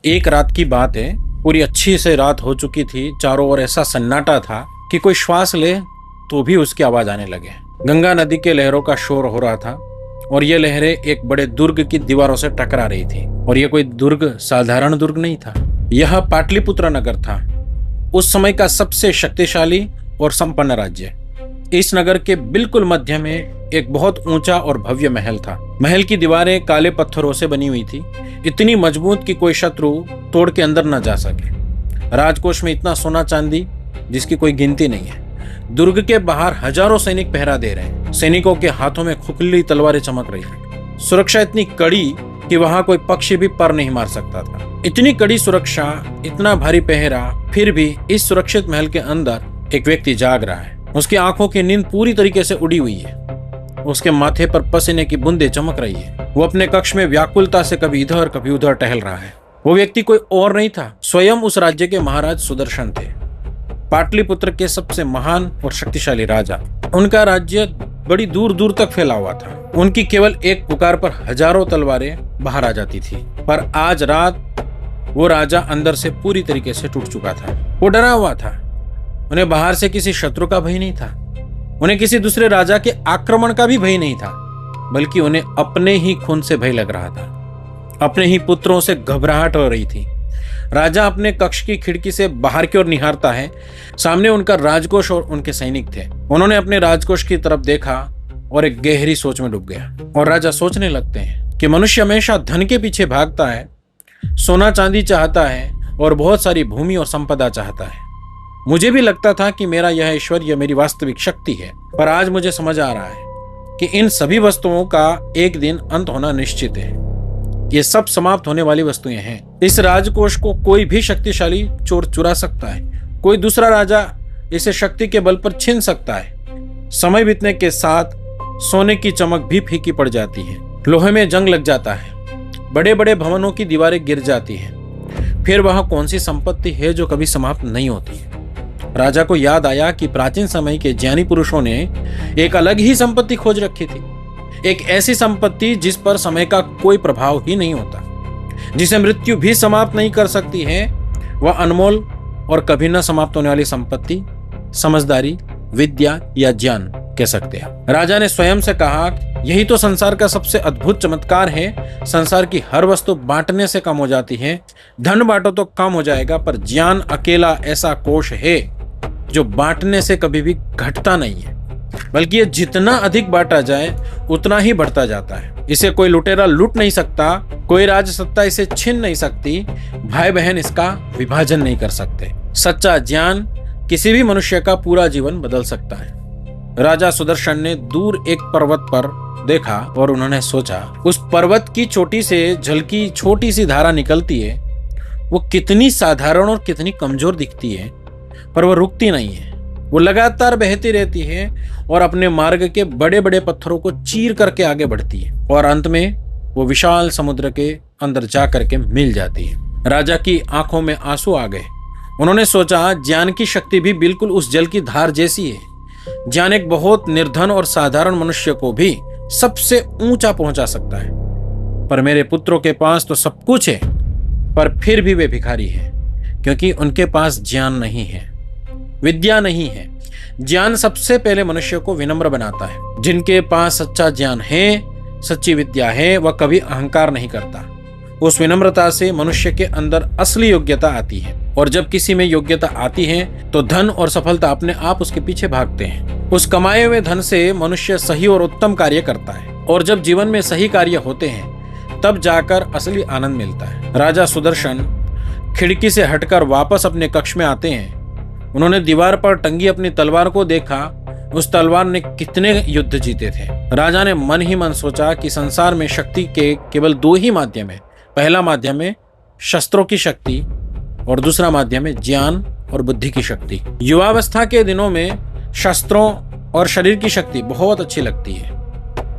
एक रात की बात है, पूरी अच्छी से रात हो चुकी थी। चारों ओर ऐसा सन्नाटा था कि कोई श्वास ले तो भी उसकी आवाज आने लगे। गंगा नदी के लहरों का शोर हो रहा था और ये लहरें एक बड़े दुर्ग की दीवारों से टकरा रही थी। और ये कोई दुर्ग साधारण दुर्ग नहीं था, यह पाटलिपुत्र नगर था, उस समय का सबसे शक्तिशाली और संपन्न राज्य। इस नगर के बिल्कुल मध्य में एक बहुत ऊंचा और भव्य महल था। महल की दीवारें काले पत्थरों से बनी हुई थी, इतनी मजबूत कि कोई शत्रु तोड़ के अंदर न जा सके। राजकोष में इतना सोना चांदी जिसकी कोई गिनती नहीं है। दुर्ग के बाहर हजारों सैनिक पहरा दे रहे हैं। सैनिकों के हाथों में खुखली तलवारें चमक रही हैं। सुरक्षा इतनी कड़ी कि वहां कोई पक्षी भी पर नहीं मार सकता था। इतनी कड़ी सुरक्षा, इतना भारी पहरा, फिर भी इस सुरक्षित महल के अंदर एक व्यक्ति जाग रहा है। उसकी आंखों की नींद पूरी तरीके से उड़ी हुई है। उसके माथे पर पसीने की बूंदें चमक रही है। वो अपने कक्ष में व्याकुलता से कभी इधर कभी उधर टहल रहा है। वो व्यक्ति कोई और नहीं था, स्वयं उस राज्य के महाराज सुदर्शन थे, पाटलिपुत्र के सबसे महान और शक्तिशाली राजा। उनका राज्य बड़ी दूर दूर तक फैला हुआ था। उनकी केवल एक पुकार पर हजारों तलवारें बाहर आ जाती थी। पर आज रात वो राजा अंदर से पूरी तरीके से टूट चुका था। वो डरा हुआ था। उन्हें बाहर से किसी शत्रु का भय नहीं था, उन्हें किसी दूसरे राजा के आक्रमण का भी भय नहीं था, बल्कि उन्हें अपने ही खून से भय लग रहा था। अपने ही पुत्रों से घबराहट हो रही थी। राजा अपने कक्ष की खिड़की से बाहर की ओर निहारता है। सामने उनका राजकोष और उनके सैनिक थे। उन्होंने अपने राजकोष की तरफ देखा और एक गहरी सोच में डूब गया। और राजा सोचने लगते हैं कि मनुष्य हमेशा धन के पीछे भागता है, सोना चांदी चाहता है और बहुत सारी भूमि और संपदा चाहता है। मुझे भी लगता था कि मेरा यह ऐश्वर्य मेरी वास्तविक शक्ति है, पर आज मुझे समझ आ रहा है कि इन सभी वस्तुओं का एक दिन अंत होना निश्चित है। ये सब समाप्त होने वाली वस्तुएं हैं। इस राजकोष को कोई भी शक्तिशाली चोर चुरा सकता है, कोई दूसरा राजा इसे शक्ति के बल पर छीन सकता है। समय बीतने के साथ सोने की चमक भी फीकी पड़ जाती है, लोहे में जंग लग जाता है, बड़े बड़े भवनों की दीवारें गिर जाती हैं। फिर वह कौन सी संपत्ति है जो कभी समाप्त नहीं होती है? राजा को याद आया कि प्राचीन समय के ज्ञानी पुरुषों ने एक अलग ही संपत्ति खोज रखी थी। एक ऐसी संपत्ति जिस पर समय का कोई प्रभाव ही नहीं होता, जिसे मृत्यु भी समाप्त नहीं कर सकती है। वह अनमोल और कभी न समाप्त होने वाली संपत्ति समझदारी, विद्या या ज्ञान कह सकते हैं। राजा ने स्वयं से कहा, यही तो संसार का सबसे अद्भुत चमत्कार है। संसार की हर वस्तु बांटने से कम हो जाती है। धन बांटो तो कम हो जाएगा, पर ज्ञान अकेला ऐसा कोष है जो बांटने से कभी भी घटता नहीं है, बल्कि ये जितना अधिक बांटा जाए उतना ही बढ़ता जाता है। इसे कोई लुटेरा लूट नहीं सकता, कोई राजसत्ता इसे छीन नहीं सकती, भाई बहन इसका विभाजन नहीं कर सकते। सच्चा ज्ञान किसी भी मनुष्य का पूरा जीवन बदल सकता है। राजा सुदर्शन ने दूर एक पर्वत पर देखा और उन्होंने सोचा, उस पर्वत की चोटी से झलकी छोटी सी धारा निकलती है। वो कितनी साधारण और कितनी कमजोर दिखती है, पर वो रुकती नहीं है। वो लगातार बहती रहती है और अपने मार्ग के बड़े बड़े पत्थरों को चीर करके आगे बढ़ती है और अंत में वो विशाल समुद्र के अंदर जा करके मिल जाती है। राजा की आंखों में आंसू आ गए। उन्होंने सोचा, ज्ञान की शक्ति भी बिल्कुल उस जल की धार जैसी है। ज्ञान एक बहुत निर्धन और साधारण मनुष्य को भी सबसे ऊंचा पहुंचा सकता है। पर मेरे पुत्रों के पास तो सब कुछ है, पर फिर भी वे भिखारी हैं, क्योंकि उनके पास ज्ञान नहीं है, विद्या नहीं है। ज्ञान सबसे पहले मनुष्य को विनम्र बनाता है। जिनके पास सच्चा ज्ञान है, सच्ची विद्या है, वह कभी अहंकार नहीं करता। उस विनम्रता से मनुष्य के अंदर असली योग्यता आती है, और जब किसी में योग्यता आती है तो धन और सफलता अपने आप उसके पीछे भागते हैं। उस कमाए हुए धन से मनुष्य सही और उत्तम कार्य करता है, और जब जीवन में सही कार्य होते हैं तब जाकर असली आनंद मिलता है। राजा सुदर्शन खिड़की से हटकर वापस अपने कक्ष में आते हैं। उन्होंने दीवार पर टंगी अपनी तलवार को देखा। उस तलवार ने कितने युद्ध जीते थे। राजा ने मन ही मन सोचा कि संसार में शक्ति के केवल दो ही माध्यम है। पहला माध्यम है शस्त्रों की शक्ति और दूसरा माध्यम है ज्ञान और बुद्धि की शक्ति। युवावस्था के दिनों में शस्त्रों और शरीर की शक्ति बहुत अच्छी लगती है।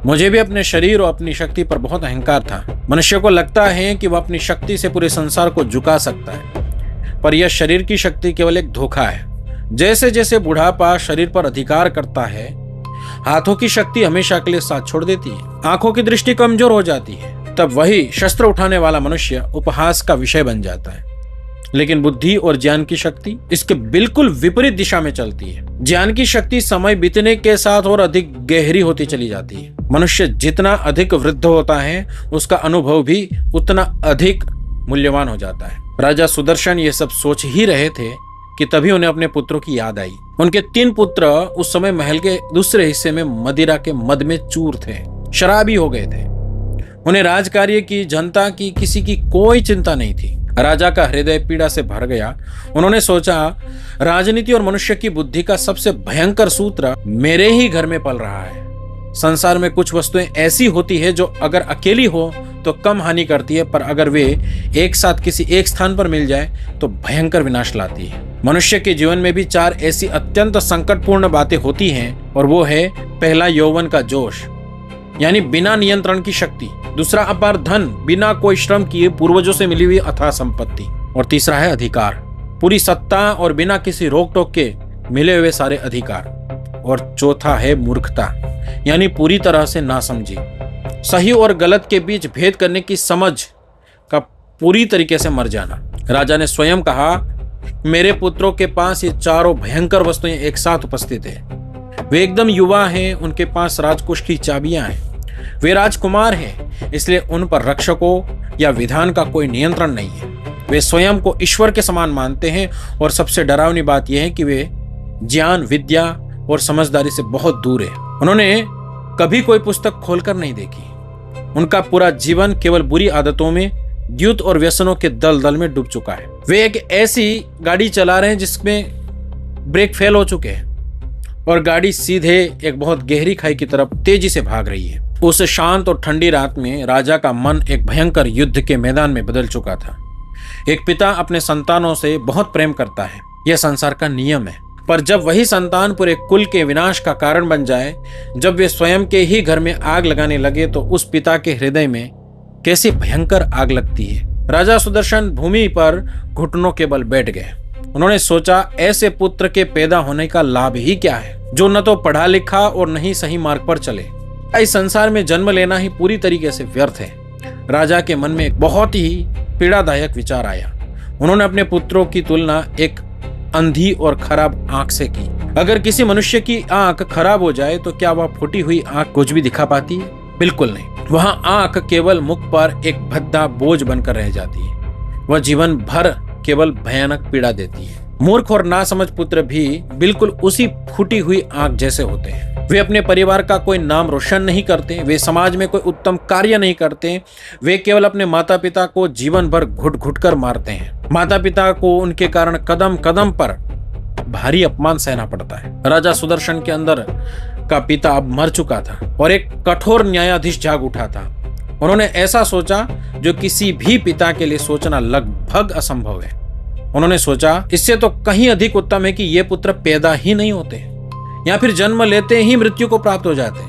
मुझे भी अपने शरीर और अपनी शक्ति पर बहुत अहंकार था। मनुष्य को लगता है कि वह अपनी शक्ति से पूरे संसार को झुका सकता है, पर यह शरीर की शक्ति केवल एक धोखा है। जैसे जैसे बुढ़ापा शरीर पर अधिकार करता है, हाथों की शक्ति हमेशा के लिए साथ छोड़ देती है। आंखों की दृष्टि कमजोर हो जाती है, तब वही शस्त्र उठाने वाला मनुष्य उपहास का विषय बन जाता है। लेकिन बुद्धि और ज्ञान की शक्ति इसके बिल्कुल विपरीत दिशा में चलती है। ज्ञान की शक्ति समय बीतने के साथ और अधिक गहरी होती चली जाती है। मनुष्य जितना अधिक वृद्ध होता है उसका अनुभव भी उतना अधिक मूल्यवान हो जाता है। राजा सुदर्शन ये सब सोच ही रहे थे कि तभी उन्हें अपने पुत्रों की याद आई। उनके 3 पुत्र उस समय महल के दूसरे हिस्से में मदिरा के मद में चूर थे, शराबी हो गए थे। उन्हें राजकार्य की, जनता की, किसी की कोई चिंता नहीं थी। राजा का हृदय पीड़ा से भर गया। उन्होंने सोचा, राजनीति और मनुष्य की बुद्धि का सबसे भयंकर सूत्र मेरे ही घर में पल रहा है। संसार में कुछ वस्तुएं ऐसी होती है जो अगर अकेली हो तो कम हानि करती है, पर अगर वे एक साथ किसी एक स्थान पर मिल जाए तो भयंकर विनाश लाती है। मनुष्य के जीवन में भी 4 ऐसी अत्यंत संकटपूर्ण बातें होती हैं, और वो है, पहला यौवन का जोश, यानी बिना नियंत्रण की शक्ति। दूसरा अपार धन, बिना कोई श्रम किए पूर्वजों से मिली हुई अथाह संपत्ति। और तीसरा है अधिकार, पूरी सत्ता और बिना किसी रोक टोक के मिले हुए सारे अधिकार। और चौथा है मूर्खता, यानी पूरी तरह से नासमझी, सही और गलत के बीच भेद करने की समझ का पूरी तरीके से मर जाना। राजा ने स्वयं कहा, मेरे पुत्रों के पास ये चारों भयंकर वस्तुएं एक साथ उपस्थित है। वे एकदम युवा हैं, उनके पास राजकोष की चाबियां हैं, वे राजकुमार हैं, इसलिए उन पर रक्षकों या विधान का कोई नियंत्रण नहीं है। वे स्वयं को ईश्वर के समान मानते हैं, और सबसे डरावनी बात यह है कि वे ज्ञान, विद्या और समझदारी से बहुत दूर है। उन्होंने कभी कोई पुस्तक खोलकर नहीं देखी। उनका पूरा जीवन केवल बुरी आदतों में, द्यूत और व्यसनों के दलदल में डूब चुका है। वे एक ऐसी गाड़ी चला रहे हैं जिसमें ब्रेक फेल हो चुके हैं, और गाड़ी सीधे एक बहुत गहरी खाई की तरफ तेजी से भाग रही है। उस शांत और ठंडी रात में राजा का मन एक भयंकर युद्ध के मैदान में बदल चुका था। एक पिता अपने संतानों से बहुत प्रेम करता है, यह संसार का नियम है, पर जब वही संतान पूरे कुल के विनाश का कारण बन जाए, जब वे स्वयं के ही घर में आग लगाने लगे, तो उस पिता के हृदय में कैसी भयंकर आग लगती है। राजा सुदर्शन भूमि पर घुटनों के बल बैठ गए। उन्होंने सोचा, ऐसे पुत्र के पैदा होने का लाभ ही क्या है, जो न तो पढ़ा लिखा और न ही सही मार्ग पर चले। इस संसार में जन्म लेना ही पूरी तरीके से व्यर्थ है। राजा के मन में एक बहुत ही पीड़ादायक विचार आया। उन्होंने अपने पुत्रों की तुलना एक अंधी और खराब आंख से की। अगर किसी मनुष्य की आंख खराब हो जाए तो क्या वह फूटी हुई आंख कुछ भी दिखा पाती है? बिल्कुल नहीं। वह आंख केवल मुख पर एक भद्दा बोझ बनकर रह जाती है। वह जीवन भर केवल भयानक पीड़ा देती है। मूर्ख और नासमझ पुत्र भी बिल्कुल उसी फूटी हुई आंख जैसे होते हैं। वे अपने परिवार का कोई नाम रोशन नहीं करते, वे समाज में कोई उत्तम कार्य नहीं करते, वे केवल अपने माता पिता को जीवन भर घुट घुट कर मारते हैं। माता पिता को उनके कारण कदम कदम पर भारी अपमान सहना पड़ता है। राजा सुदर्शन के अंदर का पिता अब मर चुका था, और एक कठोर न्यायाधीश जाग उठा था। उन्होंने ऐसा सोचा जो किसी भी पिता के लिए सोचना लगभग असंभव है। उन्होंने सोचा, इससे तो कहीं अधिक उत्तम है कि ये पुत्र पैदा ही नहीं होते, या फिर जन्म लेते ही मृत्यु को प्राप्त हो जाते।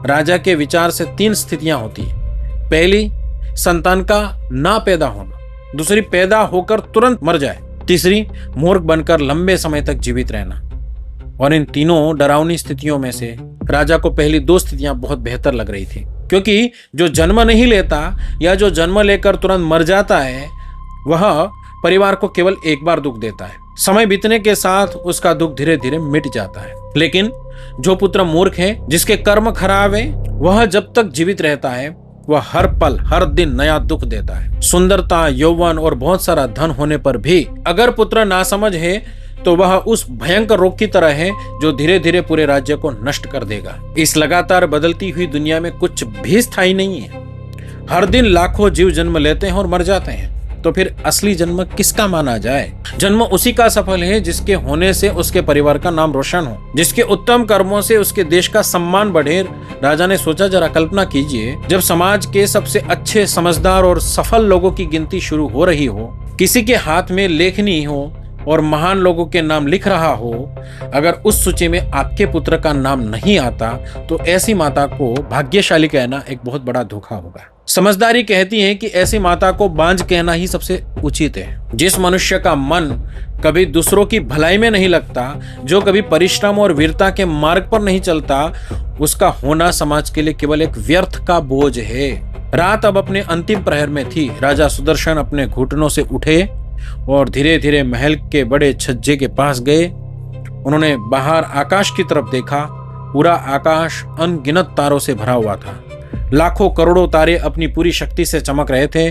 राजा के विचार से 3 स्थितियां होती है। पहली, संतान का ना पैदा होना। दूसरी, पैदा होकर तुरंत मर जाए। तीसरी, मूर्ख बनकर लंबे समय तक जीवित रहना। और इन तीनों डरावनी स्थितियों में से राजा को पहली 2 स्थितियां बहुत बेहतर लग रही थी, क्योंकि जो जन्म नहीं लेता या जो जन्म लेकर तुरंत मर जाता है, वह परिवार को केवल एक बार दुख देता है। समय बीतने के साथ उसका दुख धीरे धीरे मिट जाता है। लेकिन जो पुत्र मूर्ख है, जिसके कर्म खराब है, वह जब तक जीवित रहता है वह हर पल हर दिन नया दुख देता है। सुंदरता, यौवन और बहुत सारा धन होने पर भी अगर पुत्र नासमझ है तो वह उस भयंकर रोग की तरह है जो धीरे धीरे पूरे राज्य को नष्ट कर देगा। इस लगातार बदलती हुई दुनिया में कुछ भी स्थायी नहीं है। हर दिन लाखों जीव जन्म लेते हैं और मर जाते हैं, तो फिर असली जन्म किसका माना जाए? जन्म उसी का सफल है जिसके होने से उसके परिवार का नाम रोशन हो, जिसके उत्तम कर्मों से उसके देश का सम्मान बढ़े। राजा ने सोचा, जरा कल्पना कीजिए, जब समाज के सबसे अच्छे, समझदार और सफल लोगों की गिनती शुरू हो रही हो, किसी के हाथ में लेखनी हो और महान लोगों के नाम लिख रहा हो, अगर उस सूची में आपके पुत्र का नाम नहीं आता तो ऐसी माता को भाग्यशाली कहना एक बहुत बड़ा धोखा होगा। समझदारी कहती है कि ऐसी माता को बांझ कहना ही सबसे उचित है। जिस मनुष्य का मन कभी दूसरों की भलाई में नहीं लगता, जो कभी परिश्रम और वीरता के मार्ग पर नहीं चलता, उसका होना समाज के लिए केवल एक व्यर्थ का बोझ है। रात अब अपने अंतिम प्रहर में थी। राजा सुदर्शन अपने घुटनों से उठे और धीरे धीरे महल के बड़े छज्जे के पास गए। उन्होंने बाहर आकाश की तरफ देखा। पूरा आकाश अनगिनत तारों से भरा हुआ था। लाखों करोड़ों तारे अपनी पूरी शक्ति से चमक रहे थे,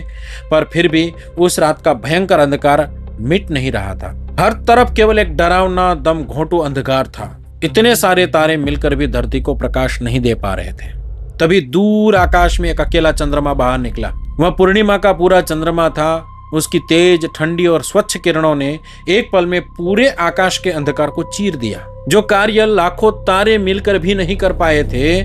पर फिर भी उस रात का भयंकर अंधकार मिट नहीं रहा था। हर तरफ केवल एक डरावना दम घोंटू अंधकार था। इतने सारे तारे मिलकर भी धरती को प्रकाश नहीं दे पा रहे थे। तभी दूर आकाश में एक अकेला चंद्रमा बाहर निकला। वह पूर्णिमा का पूरा चंद्रमा था। उसकी तेज, ठंडी और स्वच्छ किरणों ने एक पल में पूरे आकाश के अंधकार को चीर दिया। जो कार्य लाखों तारे मिलकर भी नहीं कर पाए थे,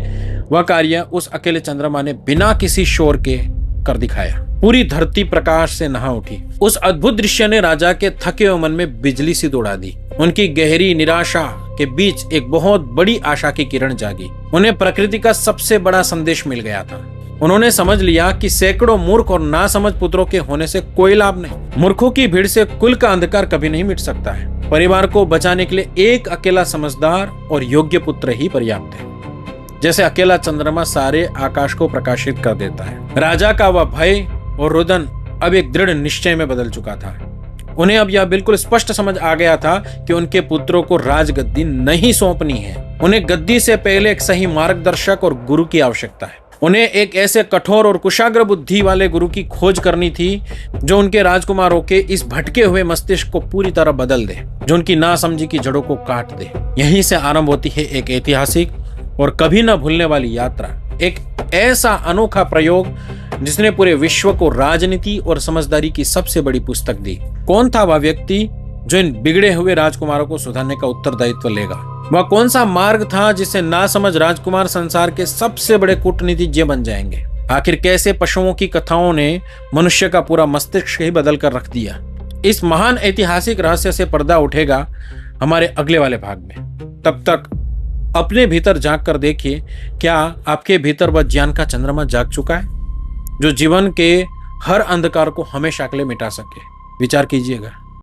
वह कार्य उस अकेले चंद्रमा ने बिना किसी शोर के कर दिखाया। पूरी धरती प्रकाश से नहा उठी। उस अद्भुत दृश्य ने राजा के थके हुए मन में बिजली सी दौड़ा दी। उनकी गहरी निराशा के बीच एक बहुत बड़ी आशा की किरण जागी। उन्हें प्रकृति का सबसे बड़ा संदेश मिल गया था। उन्होंने समझ लिया कि सैकड़ों मूर्ख और नासमझ पुत्रों के होने से कोई लाभ नहीं। मूर्खों की भीड़ से कुल का अंधकार कभी नहीं मिट सकता है। परिवार को बचाने के लिए एक अकेला समझदार और योग्य पुत्र ही पर्याप्त है। जैसे अकेला चंद्रमा सारे आकाश को प्रकाशित कर देता है। राजा का वह भय और रुदन अब एक दृढ़ निश्चय में बदल चुका था। उन्हें अब यह बिल्कुल स्पष्ट समझ आ गया था कि उनके पुत्रों को राजगद्दी नहीं सौंपनी है। उन्हें गद्दी से पहले एक सही मार्गदर्शक और गुरु की आवश्यकता है। उन्हें एक ऐसे कठोर और कुशाग्र बुद्धि वाले गुरु की खोज करनी थी जो उनके राजकुमारों के इस भटके हुए मस्तिष्क को पूरी तरह बदल दे, जो उनकी नासमझी की जड़ों को काट दे। यहीं से आरंभ होती है एक ऐतिहासिक और कभी न भूलने वाली यात्रा। एक ऐसा अनोखा प्रयोग जिसने पूरे विश्व को राजनीति और समझदारी की सबसे बड़ी पुस्तक दी। कौन था वह व्यक्ति जो इन बिगड़े हुए राजकुमारों को सुधारने का उत्तरदायित्व लेगा? वह कौन सा मार्ग था जिससे नासमझ राजकुमार संसार के सबसे बड़े कूटनीतिज्ञ बन जाएंगे? आखिर कैसे पशुओं की कथाओं ने मनुष्य का पूरा मस्तिष्क ही बदल कर रख दिया? इस महान ऐतिहासिक रहस्य से पर्दा उठेगा हमारे अगले वाले भाग में। तब तक अपने भीतर झांक कर देखिए, क्या आपके भीतर वह ज्ञान का चंद्रमा जाग चुका है जो जीवन के हर अंधकार को हमेशा के लिए मिटा सके? विचार कीजिएगा।